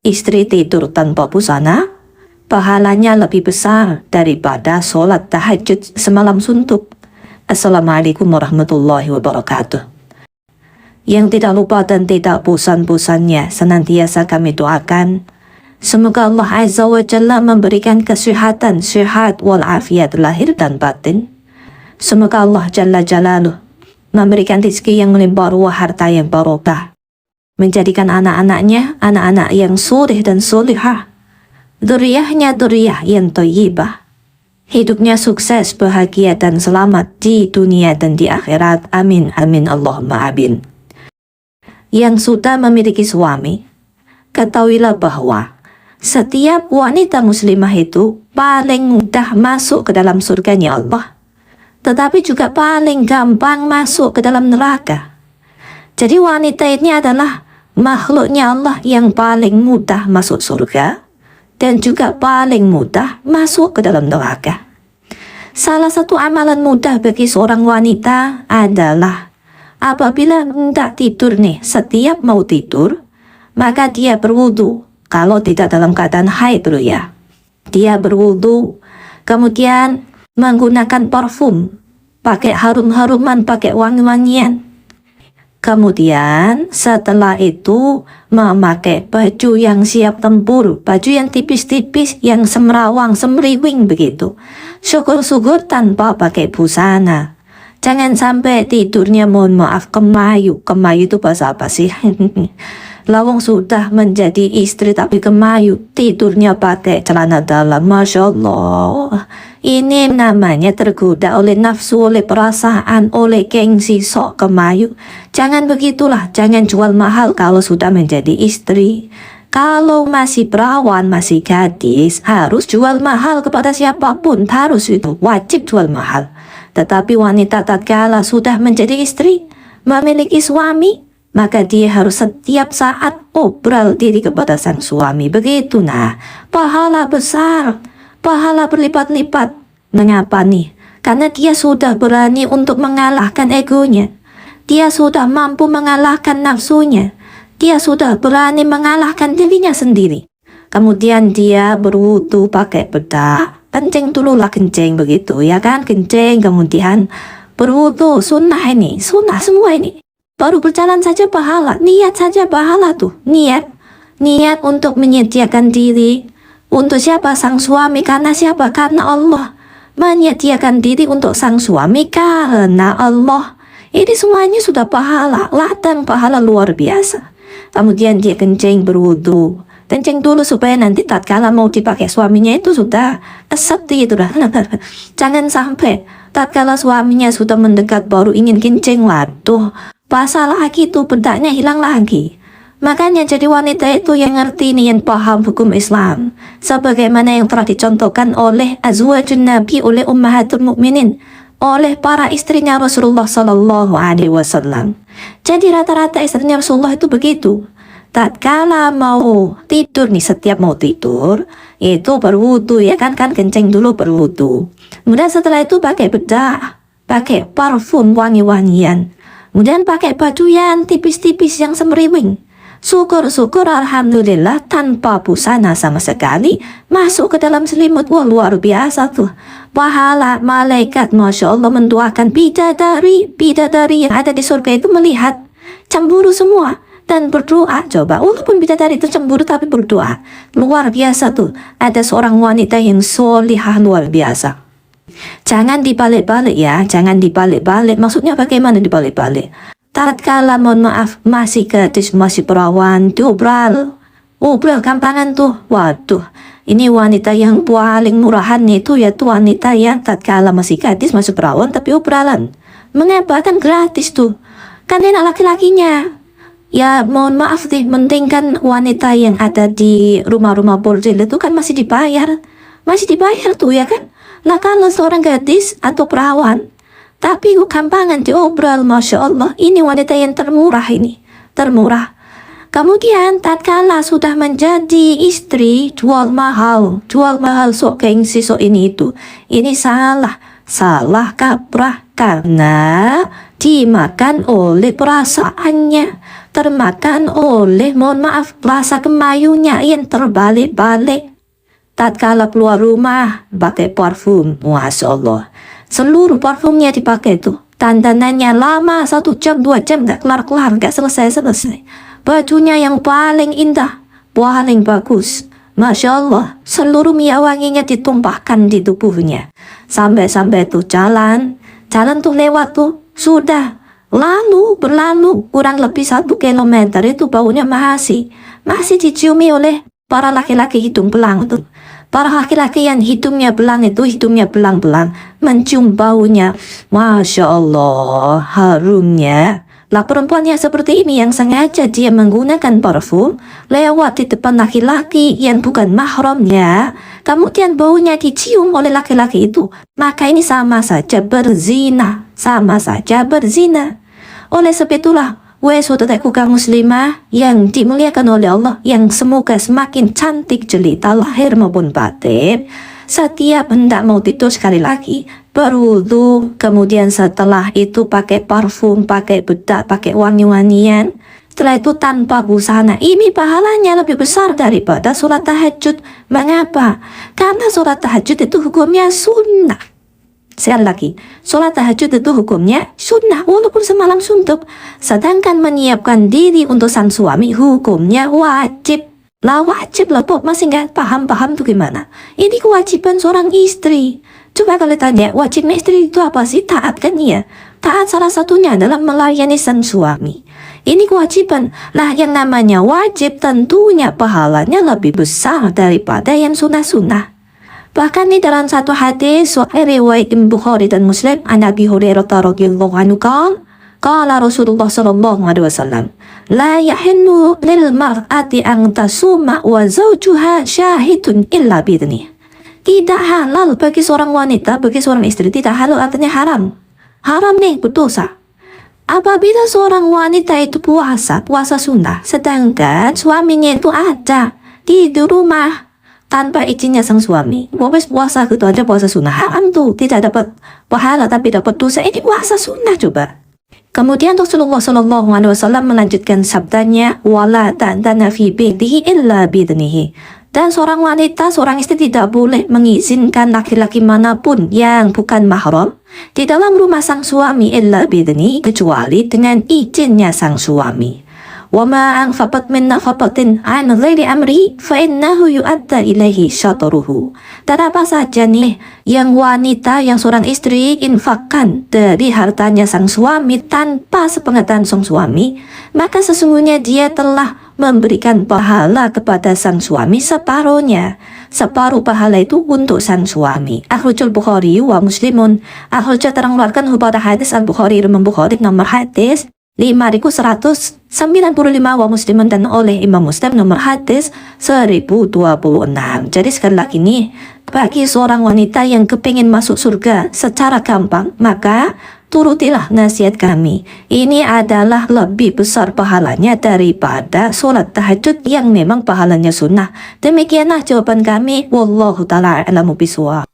istri tidur tanpa busana, pahalanya lebih besar daripada sholat tahajud semalam suntuk. Assalamualaikum warahmatullahi wabarakatuh. Yang tidak lupa dan tidak bosan-bosannya senantiasa kami doakan, semoga Allah Azza wa Jalla memberikan kesehatan, sehat walafiat lahir dan batin. Semoga Allah Jalla Jalaluh memberikan rezeki yang melimpah ruah, harta yang barokah, menjadikan anak-anaknya anak-anak yang soleh dan solehah, dzurriyyahnya dzurriyyah yang thayyibah, hidupnya sukses, bahagia dan selamat di dunia dan di akhirat. Amin amin Allahumma amin. Yang sudah memiliki suami, ketahuilah bahwa setiap wanita muslimah itu paling mudah masuk ke dalam surganya Allah, tetapi juga paling gampang masuk ke dalam neraka. Jadi wanita ini adalah makhluknya Allah yang paling mudah masuk surga dan juga paling mudah masuk ke dalam neraka. Salah satu amalan mudah bagi seorang wanita adalah apabila hendak tidur nih, setiap mau tidur, maka dia berwudu. Kalau tidak dalam keadaan haid dulu ya, dia berwudu, kemudian menggunakan parfum, pakai harum-haruman, pakai wangi-wangian. Kemudian setelah itu memakai baju yang siap tempur, baju yang tipis-tipis, yang semrawang, semriwing begitu. Syukur-syukur tanpa pakai busana. Jangan sampai tidurnya, mohon maaf, kemayu. Kemayu itu bahasa apa sih? Lawang sudah menjadi istri tapi kemayu, tidurnya pakai celana dalam. Masya Allah, ini namanya tergoda oleh nafsu, oleh perasaan, oleh gengsi, sok kemayu. Jangan begitulah, jangan jual mahal kalau sudah menjadi istri. Kalau masih perawan, masih gadis, harus jual mahal kepada siapapun, harus itu, wajib jual mahal. Tetapi wanita tatkala sudah menjadi istri, memiliki suami, maka dia harus setiap saat obral diri kepada sang suami. Begitu, nah, pahala besar, pahala berlipat-lipat. Mengapa nih? Karena dia sudah berani untuk mengalahkan egonya. Dia sudah mampu mengalahkan nafsunya. Dia sudah berani mengalahkan dirinya sendiri. Kemudian dia berwudu pakai bedak, kencing dulu lah, kencing begitu ya kan, kencing, kemudian berwudu, sunnah ini, sunnah semua ini. Baru berjalan saja pahala, niat saja pahala tuh, niat untuk menyediakan diri untuk siapa? Sang suami. Karena siapa? Karena Allah. Menyediakan diri untuk sang suami karena Allah. Ini semuanya sudah pahala, ladang pahala luar biasa. Kemudian dia kencing, berwudu, kencing dulu supaya nanti tatkala mau dipakai suaminya itu sudah seperti itu lah. Jangan sampai tatkala suaminya sudah mendekat baru ingin kencing, waduh, basah lagi tuh, bedaknya hilang lagi. Makanya jadi wanita itu yang ngerti nih, yang paham hukum Islam, sebagaimana yang telah dicontohkan oleh azwajun Nabi, oleh ummahatul mukminin, oleh para istrinya Rasulullah Sallallahu Alaihi Wasallam. Jadi rata-rata istrinya Rasulullah itu begitu. Tatkala mau tidur nih, setiap mau tidur itu berwudu ya kan, kencing dulu berwudu. Kemudian setelah itu pakai bedak, pakai parfum wangi-wangian. Kemudian pakai baju yang tipis-tipis yang semriwing. Syukur-syukur alhamdulillah tanpa busana sama sekali, masuk ke dalam selimut. Wah, luar biasa tuh. Pahala malaikat Masya Allah mendoakan, bidadari yang ada di surga itu melihat, cemburu semua dan berdoa. Coba, walaupun bidadari itu cemburu tapi berdoa. Luar biasa tuh. Ada seorang wanita yang solihah luar biasa. Jangan dibalik-balik ya, jangan dibalik-balik. Maksudnya bagaimana dibalik-balik? Tatkala mohon maaf masih gadis, masih perawan, diobral gampangan tuh. Waduh, ini wanita yang paling murahan itu yaitu wanita yang tatkala masih gadis, masih perawan tapi obralan. Mengapa? Kan gratis tuh, kan enak laki-lakinya. Ya mohon maaf deh, mending kan wanita yang ada di rumah-rumah bordil itu kan masih dibayar tuh ya kan. Nah kalau seorang gadis atau perawan tapi gampangan diobral, Masya Allah, ini wanita yang termurah ini, termurah. Kemudian tatkala sudah menjadi istri, jual mahal sok gengsi, sok ini itu. Ini salah kaprah karena dimakan oleh perasaannya. termakan oleh, mohon maaf, rasa kemayunya yang terbalik-balik. Tatkala keluar rumah, pakai parfum, Masya Allah. Seluruh parfumnya dipakai tuh. Dandanannya lama, 1 jam, 2 jam, gak kelar-kelar, gak selesai-selesai. Bajunya yang paling indah, paling bagus. Masya Allah, seluruh minyak wanginya ditumpahkan di tubuhnya. Sampai-sampai tuh jalan tuh lewat tuh, sudah. Berlalu, kurang lebih 1 kilometer itu baunya masih diciumi oleh para laki-laki hidung belang tuh. Para laki-laki yang hidungnya belang itu, hidungnya belang-belang, mencium baunya. Masya Allah, harumnya. Lah perempuannya seperti ini yang sengaja dia menggunakan parfum lewat di depan laki-laki yang bukan mahramnya, kemudian baunya dicium oleh laki-laki itu, maka ini sama saja berzina. Oleh sebab itulah, saudaraku kaum muslimah yang dimuliakan oleh Allah, yang semoga semakin cantik jelita lahir maupun batin, setiap hendak mau tidur sekali lagi berwudu, kemudian setelah itu pakai parfum, pakai bedak, pakai wangi-wangian, setelah itu tanpa busana. Ini pahalanya lebih besar daripada sholat tahajud. Mengapa? Karena sholat tahajud itu hukumnya sunnah. Sekali lagi, sholat tahajud itu hukumnya sunnah walaupun semalam suntuk. Sedangkan menyiapkan diri untuk sang suami hukumnya wajib. Lah wajib lah, Bob, masih nggak paham tuh gimana? Ini kewajiban seorang istri. Coba kalau tanya, wajibnya istri itu apa sih? Taat kan ya? Taat salah satunya adalah melayani sang suami. Ini kewajiban. Lah yang namanya wajib tentunya pahalanya lebih besar daripada yang sunnah-sunnah. Bahkan di dalam satu hadis riwayat Bukhari dan Muslim, an Abi Hurairah radhiyallahu anhu qala Rasulullah sallallahu alaihi wasallam, la yahillu lil mar'ati an tasuma wa zawjuha syahidun illa biidnih. Tidak halal bagi seorang wanita, bagi seorang istri, tidak halal artinya haram. Haram nih, berdosa. Apabila seorang wanita itu puasa sunnah, sedangkan suaminya itu ada di rumah tanpa izinnya sang suami, puasa gitu aja, puasa sunnah, haram tuh, tidak dapat pahala tapi dapat dosa. Ini puasa sunnah coba. Kemudian Rasulullah Shallallahu Alaihi Wasallam melanjutkan sabdanya, wala ta'dana fi baitihi illa biidnihi. Dan seorang wanita, seorang istri tidak boleh mengizinkan laki-laki manapun yang bukan mahram di dalam rumah sang suami illa biidnihi, kecuali dengan izinnya sang suami. وَمَا أَنْفَقَتْ مِنْ نَفَقَةٍ عَنْ غَيْرِ أَمْرِهِ فَإِنَّهُ يُؤَدَّى إِلَيْهِ شَطْرُهُ. Dan apa saja nih yang wanita, yang seorang istri infakkan dari hartanya sang suami tanpa sepengetahuan sang suami, maka sesungguhnya dia telah memberikan pahala kepada sang suami separuhnya. Separuh pahala itu untuk sang suami. Akhrajul Bukhari wa Muslimun. Akhrajah terangkan kepada hadis Al-Bukhari, Imam Bukhari nomor hadis 5195 wa Muslimun, dan oleh Imam Muslim nomor hadis 1026. Jadi sekali lagi nih, bagi seorang wanita yang kepingin masuk surga secara gampang, maka turutilah nasihat kami. Ini adalah lebih besar pahalanya daripada sholat tahajud yang memang pahalanya sunnah. Demikianlah jawaban kami. Wallahu ta'ala a'lamu bishawab.